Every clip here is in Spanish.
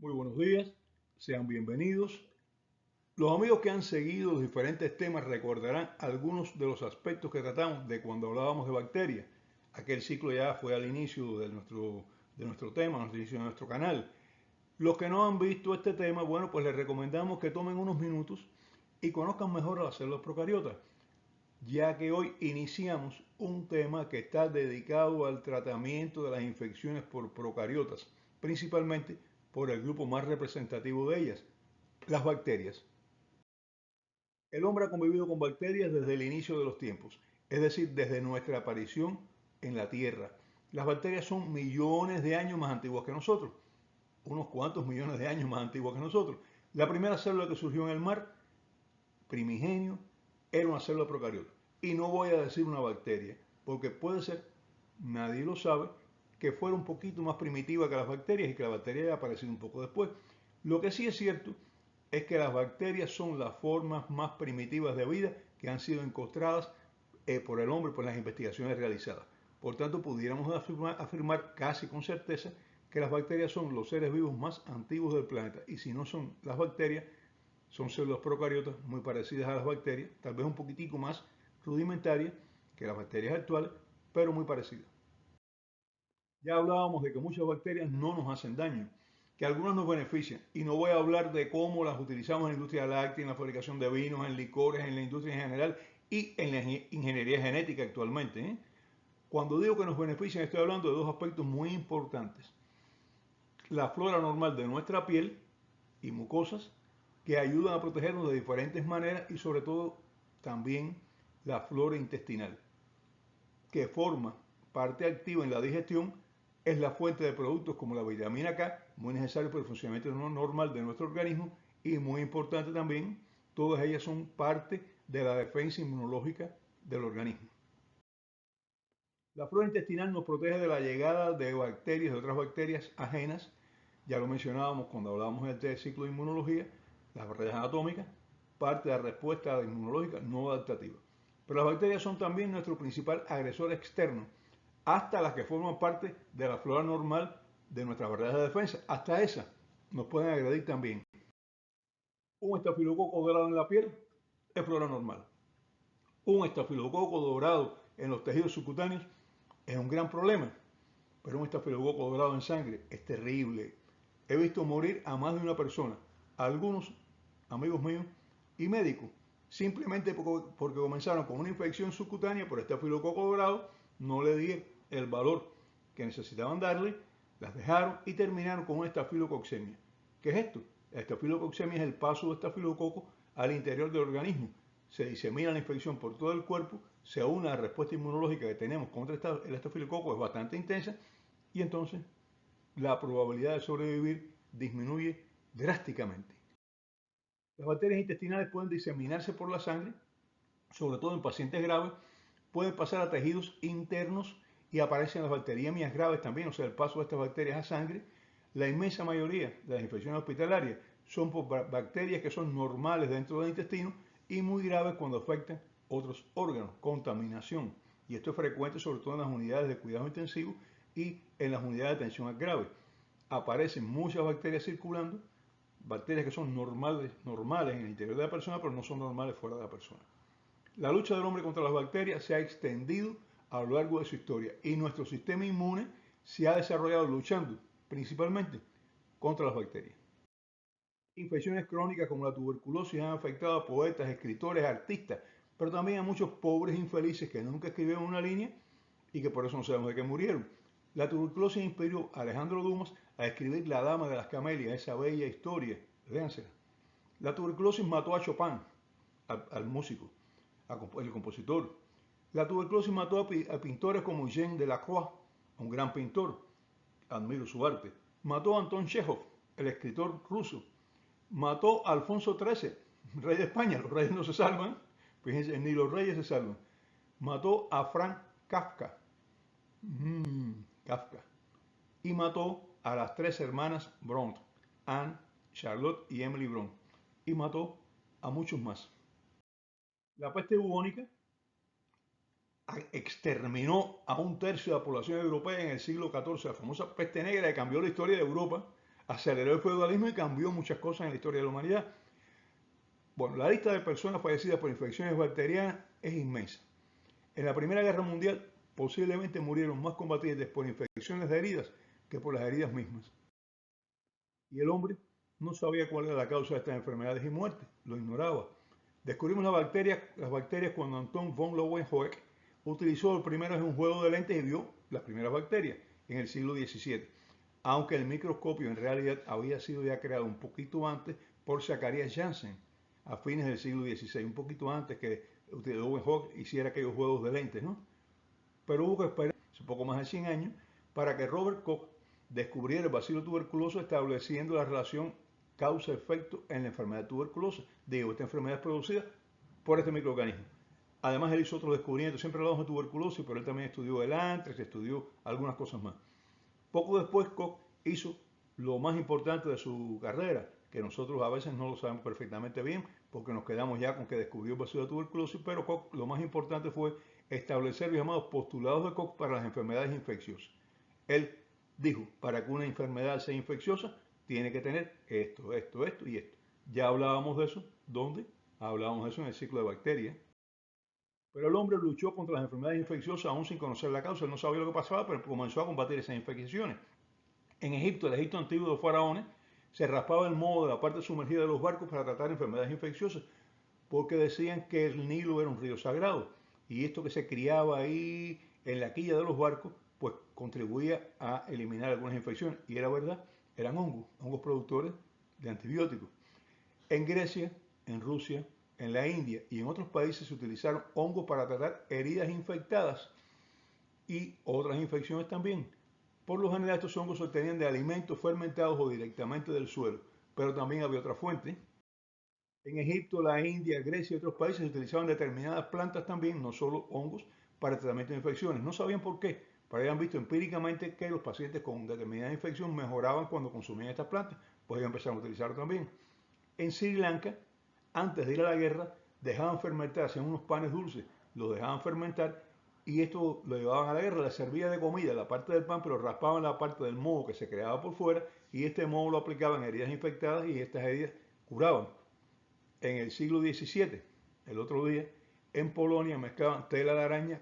Muy buenos días, sean bienvenidos. Los amigos que han seguido los diferentes temas recordarán algunos de los aspectos que tratamos de cuando hablábamos de bacterias. Aquel ciclo ya fue al inicio de nuestro tema, al inicio de nuestro canal. Los que no han visto este tema, bueno, pues les recomendamos que tomen unos minutos y conozcan mejor a las células procariotas, ya que hoy iniciamos un tema que está dedicado al tratamiento de las infecciones por procariotas, principalmente por el grupo más representativo de ellas, las bacterias. El hombre ha convivido con bacterias desde el inicio de los tiempos, es decir, desde nuestra aparición en la Tierra. Las bacterias son millones de años más antiguas que nosotros, unos cuantos millones de años más antiguas que nosotros. La primera célula que surgió en el mar, primigenio, era una célula procariota. Y no voy a decir una bacteria, porque puede ser, nadie lo sabe, que fuera un poquito más primitiva que las bacterias y que la bacteria haya aparecido un poco después. Lo que sí es cierto es que las bacterias son las formas más primitivas de vida que han sido encontradas por el hombre por las investigaciones realizadas. Por tanto, pudiéramos afirmar casi con certeza que las bacterias son los seres vivos más antiguos del planeta. Y si no son las bacterias, son células procariotas muy parecidas a las bacterias, tal vez un poquitico más rudimentarias que las bacterias actuales, pero muy parecidas. Ya hablábamos de que muchas bacterias no nos hacen daño, que algunas nos benefician, y no voy a hablar de cómo las utilizamos en la industria láctea, en la fabricación de vinos, en licores, en la industria en general y en la ingeniería genética actualmente, ¿eh? Cuando digo que nos benefician, estoy hablando de dos aspectos muy importantes. La flora normal de nuestra piel y mucosas, que ayudan a protegernos de diferentes maneras, y sobre todo también la flora intestinal, que forma parte activa en la digestión, es la fuente de productos como la vitamina K, muy necesario para el funcionamiento normal de nuestro organismo, y muy importante también, todas ellas son parte de la defensa inmunológica del organismo. La flora intestinal nos protege de la llegada de bacterias, de otras bacterias ajenas. Ya lo mencionábamos cuando hablábamos del ciclo de inmunología, las barreras anatómicas, parte de la respuesta inmunológica no adaptativa. Pero las bacterias son también nuestro principal agresor externo, hasta las que forman parte de la flora normal de nuestras barreras de defensa. Hasta esas nos pueden agredir también. Un estafilococo dorado en la piel es flora normal. Un estafilococo dorado en los tejidos subcutáneos es un gran problema, pero un estafilococo dorado en sangre es terrible. He visto morir a más de una persona, algunos amigos míos y médicos, simplemente porque comenzaron con una infección subcutánea por estafilococo dorado, no le dieron el valor que necesitaban darle, las dejaron y terminaron con una estafilococcemia. ¿Qué es esto? La estafilococcemia es el paso de estafilococo al interior del organismo. Se disemina la infección por todo el cuerpo, se une a la respuesta inmunológica que tenemos contra el estafilococo, es bastante intensa, y entonces la probabilidad de sobrevivir disminuye drásticamente. Las bacterias intestinales pueden diseminarse por la sangre, sobre todo en pacientes graves, pueden pasar a tejidos internos y aparecen las bacteriemias graves también, o sea, el paso de estas bacterias a sangre. La inmensa mayoría de las infecciones hospitalarias son por bacterias que son normales dentro del intestino y muy graves cuando afectan otros órganos, contaminación. Y esto es frecuente sobre todo en las unidades de cuidado intensivo y en las unidades de atención grave. Aparecen muchas bacterias circulando, bacterias que son normales en el interior de la persona, pero no son normales fuera de la persona. La lucha del hombre contra las bacterias se ha extendido a lo largo de su historia, y nuestro sistema inmune se ha desarrollado luchando principalmente contra las bacterias. Infecciones crónicas como la tuberculosis han afectado a poetas, escritores, artistas, pero también a muchos pobres infelices que nunca escribieron una línea y que por eso no sabemos de qué murieron. La tuberculosis inspiró a Alejandro Dumas a escribir La Dama de las Camelias, esa bella historia. Léansela. La tuberculosis mató a Chopin, al músico, el compositor. La tuberculosis mató a pintores como Eugène Delacroix, un gran pintor, admiro su arte. Mató a Anton Chekhov, el escritor ruso. Mató a Alfonso XIII, rey de España. Los reyes no se salvan, fíjense, ni los reyes se salvan. Mató a Franz Kafka, Kafka. Y mató a las tres hermanas Brontë, Anne, Charlotte y Emily Brontë. Y mató a muchos más. La peste bubónica exterminó a un tercio de la población europea en el siglo XIV, la famosa peste negra que cambió la historia de Europa, aceleró el feudalismo y cambió muchas cosas en la historia de la humanidad. Bueno, la lista de personas fallecidas por infecciones bacterianas es inmensa. En la Primera Guerra Mundial posiblemente murieron más combatientes por infecciones de heridas que por las heridas mismas. Y el hombre no sabía cuál era la causa de estas enfermedades y muertes, lo ignoraba. Descubrimos las bacterias cuando Anton von Leeuwenhoek utilizó el primero en un juego de lentes y vio las primeras bacterias en el siglo XVII, aunque el microscopio en realidad había sido ya creado un poquito antes por Zacharias Janssen a fines del siglo XVI, un poquito antes que Leeuwenhoek hiciera aquellos juegos de lentes, ¿no? Pero hubo que esperar un poco más de 100 años para que Robert Koch descubriera el bacilo tuberculoso estableciendo la relación causa-efecto en la enfermedad de tuberculosa. Digo, esta enfermedad es producida por este microorganismo. Además, él hizo otros descubrimientos. Siempre hablamos de tuberculosis, pero él también estudió el anthrax, estudió algunas cosas más. Poco después, Koch hizo lo más importante de su carrera, que nosotros a veces no lo sabemos perfectamente bien, porque nos quedamos ya con que descubrió el bacilo de tuberculosis, pero Koch lo más importante fue establecer los llamados postulados de Koch para las enfermedades infecciosas. Él dijo, para que una enfermedad sea infecciosa, tiene que tener esto, esto, esto y esto. Ya hablábamos de eso. ¿Dónde? Hablábamos de eso en el ciclo de bacterias. Pero el hombre luchó contra las enfermedades infecciosas aún sin conocer la causa. Él no sabía lo que pasaba, pero comenzó a combatir esas infecciones. En Egipto, el Egipto antiguo de los faraones, se raspaba el moho de la parte sumergida de los barcos para tratar enfermedades infecciosas, porque decían que el Nilo era un río sagrado. Y esto que se criaba ahí en la quilla de los barcos, pues contribuía a eliminar algunas infecciones. Y era verdad, eran hongos productores de antibióticos. En Grecia, en Rusia, en la India y en otros países se utilizaron hongos para tratar heridas infectadas y otras infecciones también. Por lo general estos hongos se obtenían de alimentos fermentados o directamente del suelo, pero también había otra fuente. En Egipto, la India, Grecia y otros países se utilizaban determinadas plantas también, no solo hongos, para el tratamiento de infecciones. No sabían por qué, pero habían visto empíricamente que los pacientes con determinada infección mejoraban cuando consumían estas plantas, pues ellos empezaron a utilizarlo también. En Sri Lanka, antes de ir a la guerra, dejaban fermentar, hacían unos panes dulces, los dejaban fermentar y esto lo llevaban a la guerra, les servía de comida la parte del pan, pero raspaban la parte del moho que se creaba por fuera y este moho lo aplicaban en heridas infectadas y estas heridas curaban. En el siglo XVII, el otro día, en Polonia mezclaban tela de araña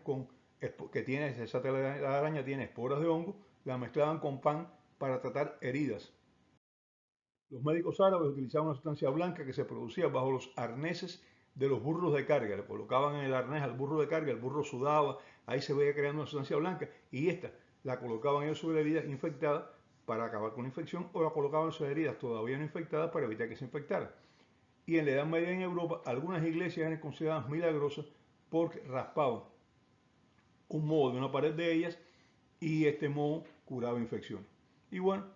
esa tela de araña tiene esporas de hongo, la mezclaban con pan para tratar heridas. Los médicos árabes utilizaban una sustancia blanca que se producía bajo los arneses de los burros de carga. Le colocaban en el arnés al burro de carga, el burro sudaba, ahí se veía creando una sustancia blanca y esta la colocaban ellos sobre heridas infectadas para acabar con la infección o la colocaban sobre heridas todavía no infectadas para evitar que se infectaran. Y en la Edad Media en Europa, algunas iglesias eran consideradas milagrosas porque raspaban un moho de una pared de ellas y este moho curaba infecciones. Y bueno,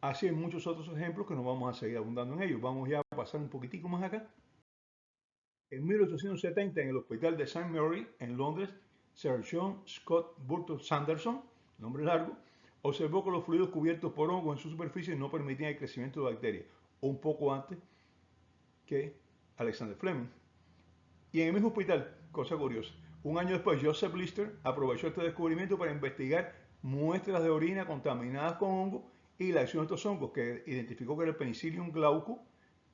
así hay muchos otros ejemplos que no vamos a seguir abundando en ellos. Vamos ya a pasar un poquitico más acá. En 1870, en el Hospital de St. Mary, en Londres, Sir John Scott Burton Sanderson, nombre largo, observó que los fluidos cubiertos por hongos en su superficie no permitían el crecimiento de bacterias, un poco antes que Alexander Fleming. Y en el mismo hospital, cosa curiosa, un año después Joseph Lister aprovechó este descubrimiento para investigar muestras de orina contaminadas con hongos y la acción de estos hongos, que identificó que era el Penicillium glauco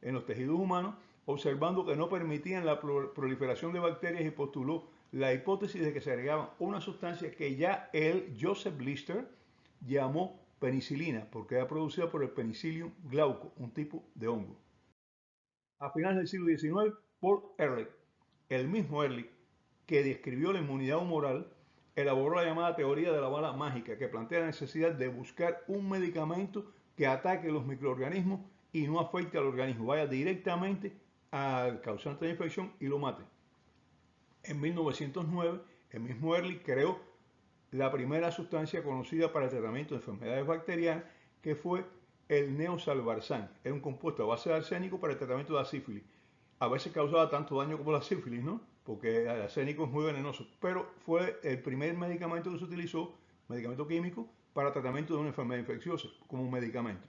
en los tejidos humanos, observando que no permitían la proliferación de bacterias y postuló la hipótesis de que se agregaba una sustancia que ya él, Joseph Lister, llamó penicilina, porque era producida por el Penicillium glauco, un tipo de hongo. A finales del siglo XIX, Paul Ehrlich, el mismo Ehrlich que describió la inmunidad humoral, elaboró la llamada teoría de la bala mágica, que plantea la necesidad de buscar un medicamento que ataque los microorganismos y no afecte al organismo, vaya directamente al causante de infección y lo mate. En 1909, el mismo Ehrlich creó la primera sustancia conocida para el tratamiento de enfermedades bacterianas, que fue el neosalvarsan. Era un compuesto a base de arsénico para el tratamiento de la sífilis. A veces causaba tanto daño como la sífilis, ¿no? Porque el arsénico es muy venenoso. Pero fue el primer medicamento que se utilizó, medicamento químico, para tratamiento de una enfermedad infecciosa, como un medicamento.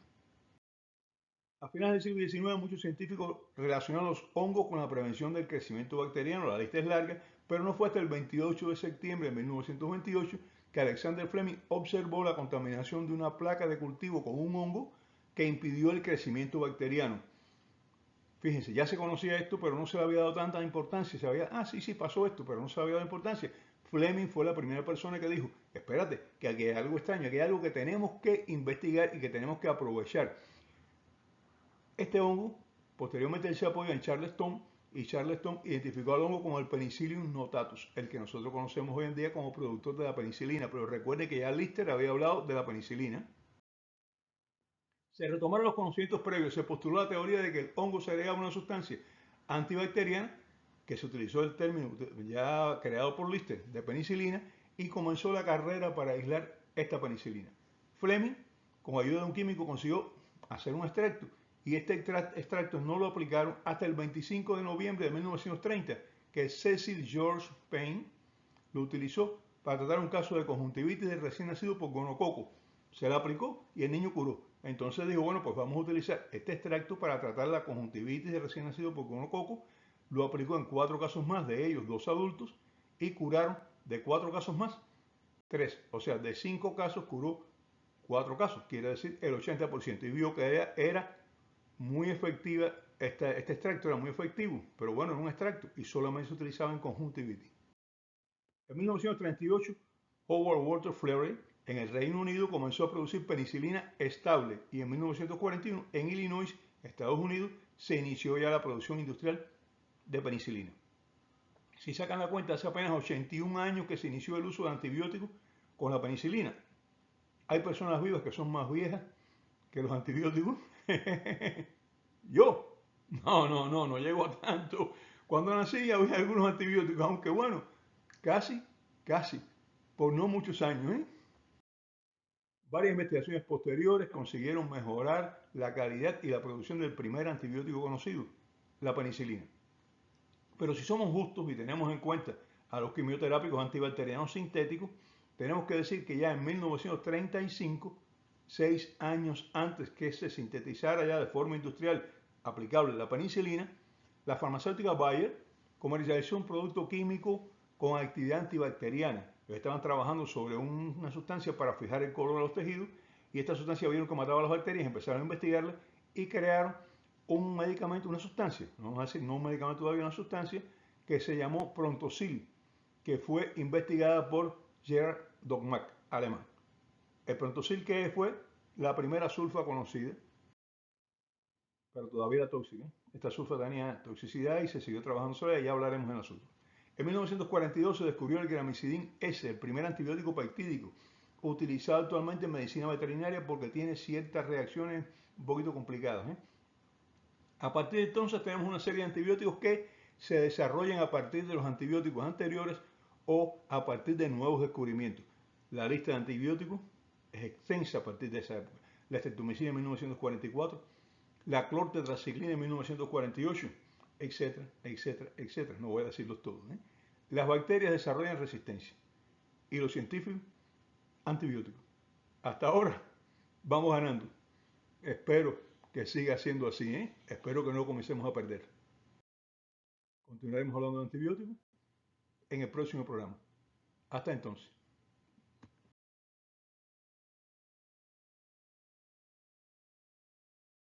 A finales del siglo XIX, muchos científicos relacionaron los hongos con la prevención del crecimiento bacteriano. La lista es larga, pero no fue hasta el 28 de septiembre de 1928 que Alexander Fleming observó la contaminación de una placa de cultivo con un hongo que impidió el crecimiento bacteriano. Fíjense, ya se conocía esto, pero no se le había dado tanta importancia. Se había, sí, pasó esto, pero no se le había dado importancia. Fleming fue la primera persona que dijo, espérate, que aquí hay algo extraño, aquí hay algo que tenemos que investigar y que tenemos que aprovechar. Este hongo, posteriormente él se apoyó en Charleston, y Charleston identificó al hongo como el Penicillium notatus, el que nosotros conocemos hoy en día como productor de la penicilina. Pero recuerde que ya Lister había hablado de la penicilina. Se retomaron los conocimientos previos, se postuló la teoría de que el hongo segregaba una sustancia antibacteriana, que se utilizó el término ya creado por Lister de penicilina, y comenzó la carrera para aislar esta penicilina. Fleming, con ayuda de un químico, consiguió hacer un extracto, y este extracto no lo aplicaron hasta el 25 de noviembre de 1930, que Cecil George Payne lo utilizó para tratar un caso de conjuntivitis del recién nacido por gonococo. Se la aplicó y el niño curó. Entonces dijo, bueno, pues vamos a utilizar este extracto para tratar la conjuntivitis del recién nacido por gonococo. Lo aplicó en 4 casos más, de ellos 2 adultos, y curaron de 4 casos más 3. O sea, de 5 casos curó 4 casos, quiere decir el 80%. Y vio que era muy efectiva, este extracto era muy efectivo, pero bueno, era un extracto y solamente se utilizaba en conjuntivitis. En 1938, Howard Walter Florey en el Reino Unido comenzó a producir penicilina estable, y en 1941 en Illinois, Estados Unidos, se inició ya la producción industrial de penicilina. Si sacan la cuenta, hace apenas 81 años que se inició el uso de antibióticos con la penicilina. Hay personas vivas que son más viejas que los antibióticos. Yo, no llego a tanto. Cuando nací había algunos antibióticos, aunque bueno, casi, por no muchos años, ¿eh? Varias investigaciones posteriores consiguieron mejorar la calidad y la producción del primer antibiótico conocido, la penicilina. Pero si somos justos y tenemos en cuenta a los quimioterápicos antibacterianos sintéticos, tenemos que decir que ya en 1935, 6 años antes que se sintetizara ya de forma industrial aplicable la penicilina, la farmacéutica Bayer comercializó un producto químico con actividad antibacteriana. Estaban trabajando sobre una sustancia para fijar el color de los tejidos, y esta sustancia vieron que mataba a las bacterias, empezaron a investigarla y crearon un medicamento, una sustancia, vamos a decir, no un medicamento todavía, una sustancia que se llamó Prontosil, que fue investigada por Gerard Dogmack, alemán. El Prontosil, que fue la primera sulfa conocida, pero todavía era tóxica. Esta sulfa tenía toxicidad y se siguió trabajando sobre ella, ya hablaremos en la sulfa. En 1942 se descubrió el gramicidin S, el primer antibiótico peptídico, utilizado actualmente en medicina veterinaria porque tiene ciertas reacciones un poquito complicadas, ¿eh? A partir de entonces tenemos una serie de antibióticos que se desarrollan a partir de los antibióticos anteriores o a partir de nuevos descubrimientos. La lista de antibióticos es extensa a partir de esa época. La estreptomicina en 1944, la clortetraciclina en 1948, etcétera, etcétera, etcétera. No voy a decirlos todos, ¿eh? Las bacterias desarrollan resistencia y los científicos antibióticos. Hasta ahora vamos ganando. Espero que siga siendo así, ¿eh? Espero que no comencemos a perder. Continuaremos hablando de antibióticos en el próximo programa. Hasta entonces.